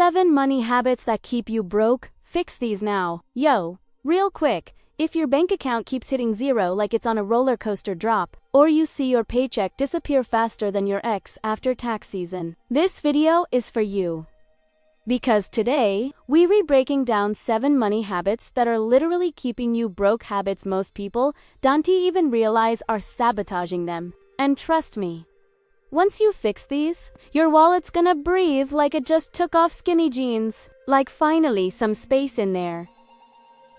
7 money habits that keep you broke. Fix these now. Yo, real quick. If your bank account keeps hitting zero like it's on a roller coaster drop, or you see your paycheck disappear faster than your ex after tax season, this video is for you. Because today, we're breaking down 7 money habits that are literally keeping you broke, habits most people don't even realize are sabotaging them. And trust me, once you fix these, your wallet's gonna breathe like it just took off skinny jeans, like finally some space in there.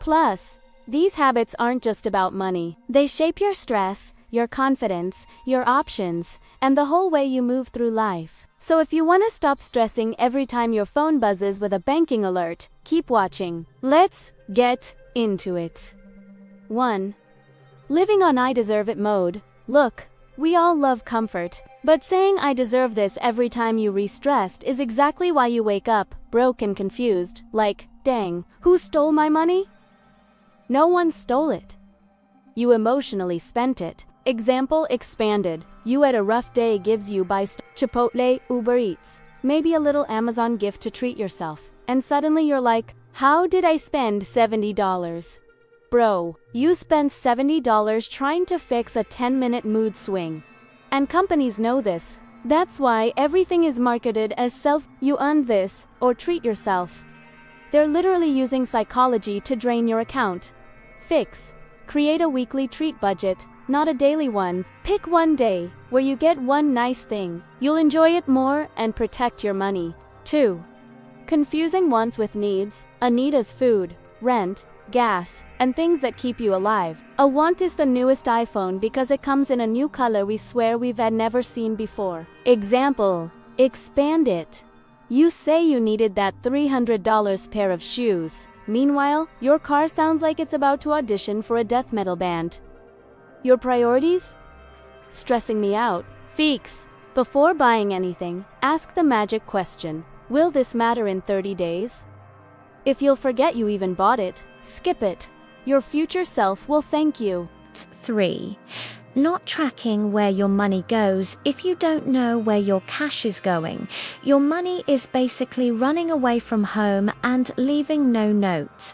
Plus, these habits aren't just about money. They shape your stress, your confidence, your options, and the whole way you move through life. So if you want to stop stressing every time your phone buzzes with a banking alert, keep watching. Let's get into it. 1. Living on I deserve it mode. Look, we all love comfort, but saying I deserve this every time you re-stressed is exactly why you wake up broke and confused, like, dang, who stole my money? No one stole it. You emotionally spent it. Example expanded. You had a rough day, gives you buy Chipotle, Uber Eats, maybe a little Amazon gift to treat yourself, and suddenly you're like, how did I spend $70? Bro, you spent $70 trying to fix a 10-minute mood swing. And companies know this. That's why everything is marketed as you earned this, or treat yourself. They're literally using psychology to drain your account. Fix. Create a weekly treat budget, not a daily one. Pick one day where you get one nice thing. You'll enjoy it more and protect your money. 2. Confusing wants with needs. A need is food, rent, gas, and things that keep you alive. A want is the newest iPhone because it comes in a new color we swear we've never seen before. Example, expand it. You say you needed that $300 pair of shoes. Meanwhile, your car sounds like it's about to audition for a death metal band. Your priorities? Stressing me out. Fix. Before buying anything, ask the magic question. Will this matter in 30 days? If you'll forget you even bought it, skip it. Your future self will thank you. 3. Not tracking where your money goes. If you don't know where your cash is going, your money is basically running away from home and leaving no note.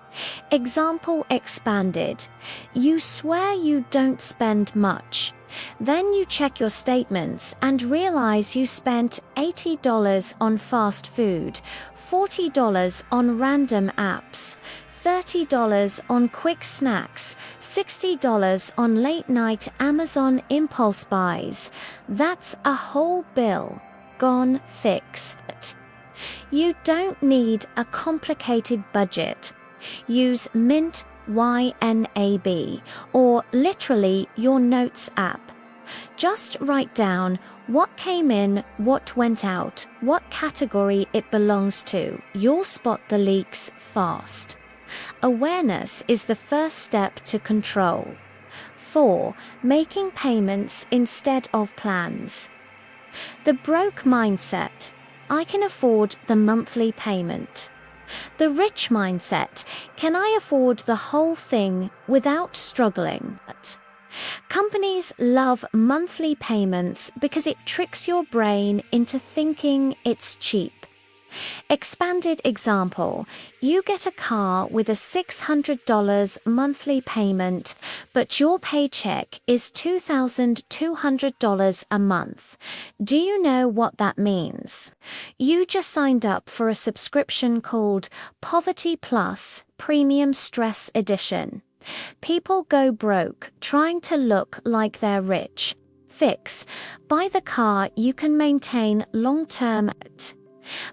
Example expanded. You swear you don't spend much. Then you check your statements and realize you spent $80 on fast food, $40 on random apps, $30 on quick snacks, $60 on late-night Amazon impulse buys. That's a whole bill gone. Fix it. You don't need a complicated budget. Use Mint YNAB or literally your notes app. Just write down what came in, what went out, what category it belongs to. You'll spot the leaks fast. Awareness is the first step to control. 4. Making payments instead of plans. The broke mindset. I can afford the monthly payment. The rich mindset. Can I afford the whole thing without struggling? Companies love monthly payments because it tricks your brain into thinking it's cheap. Expanded example, you get a car with a $600 monthly payment, but your paycheck is $2,200 a month. Do you know what that means? You just signed up for a subscription called Poverty Plus Premium Stress Edition. People go broke trying to look like they're rich. Fix. Buy the car you can maintain long-term.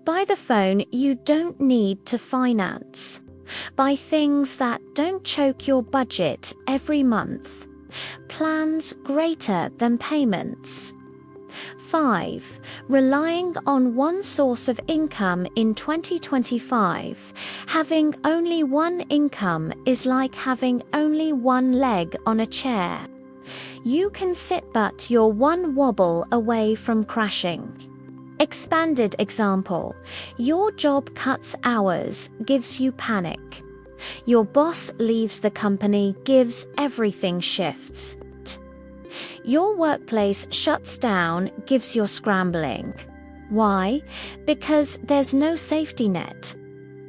Buy the phone you don't need to finance. Buy things that don't choke your budget every month. Plans greater than payments. 5. Relying on one source of income in 2025. Having only one income is like having only one leg on a chair. You can sit, but you're one wobble away from crashing. Expanded example. Your job cuts hours, gives you panic. Your boss leaves the company, gives everything shifts. Your workplace shuts down, gives you scrambling. Why? Because there's no safety net.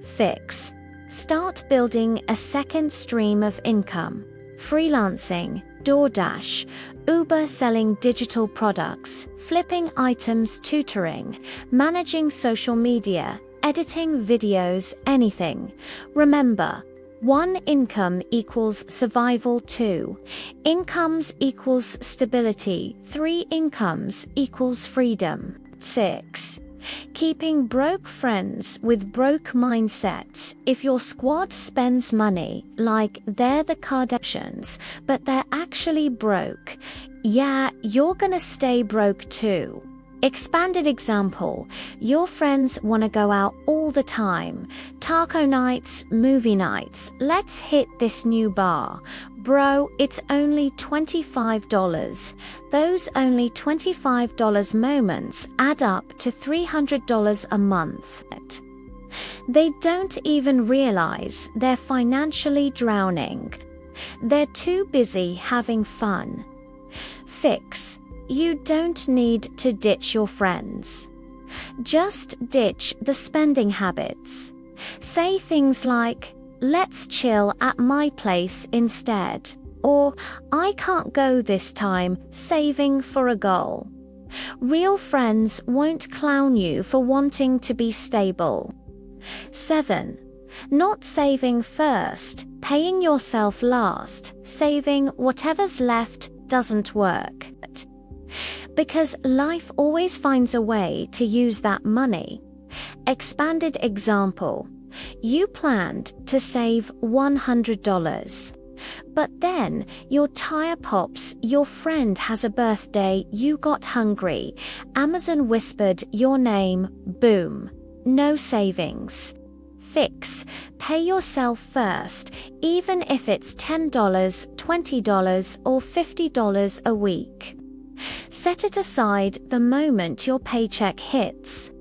Fix. Start building a second stream of income. Freelancing, DoorDash, Uber selling digital products, flipping items, tutoring, managing social media, editing videos, anything. Remember, 1 income equals survival, 2 incomes equals stability, 3 incomes equals freedom. 6. Keeping broke friends with broke mindsets. If your squad spends money like they're the Kardashians, but they're actually broke, yeah, you're gonna stay broke too. Expanded example, your friends want to go out all the time. Taco nights, movie nights, let's hit this new bar. Bro, it's only $25. Those only $25 moments add up to $300 a month. They don't even realize they're financially drowning. They're too busy having fun. Fix. You don't need to ditch your friends. Just ditch the spending habits. Say things like, let's chill at my place instead, or I can't go this time, saving for a goal. Real friends won't clown you for wanting to be stable. 7. Not saving first, paying yourself last, saving whatever's left doesn't work. Because life always finds a way to use that money. Expanded example. You planned to save $100. But then your tire pops, your friend has a birthday, you got hungry, Amazon whispered your name, boom. No savings. Fix. Pay yourself first, even if it's $10, $20, or $50 a week. Set it aside the moment your paycheck hits.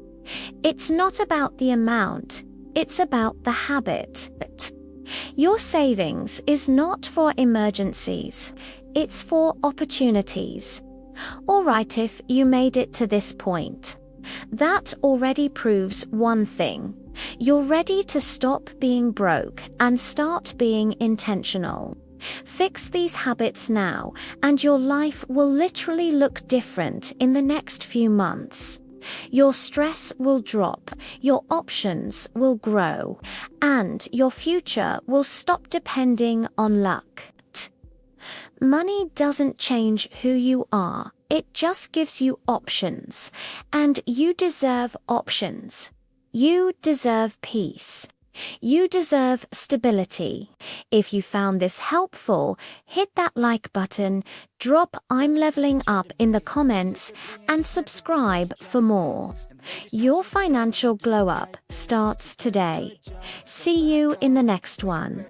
It's not about the amount, it's about the habit. Your savings is not for emergencies, it's for opportunities. Alright, if you made it to this point, that already proves one thing. You're ready to stop being broke and start being intentional. Fix these habits now, and your life will literally look different in the next few months. Your stress will drop, your options will grow, and your future will stop depending on luck. Money doesn't change who you are, it just gives you options, and you deserve options. You deserve peace. You deserve stability. If you found this helpful, hit that like button, drop I'm leveling up in the comments, and subscribe for more. Your financial glow up starts today. See you in the next one.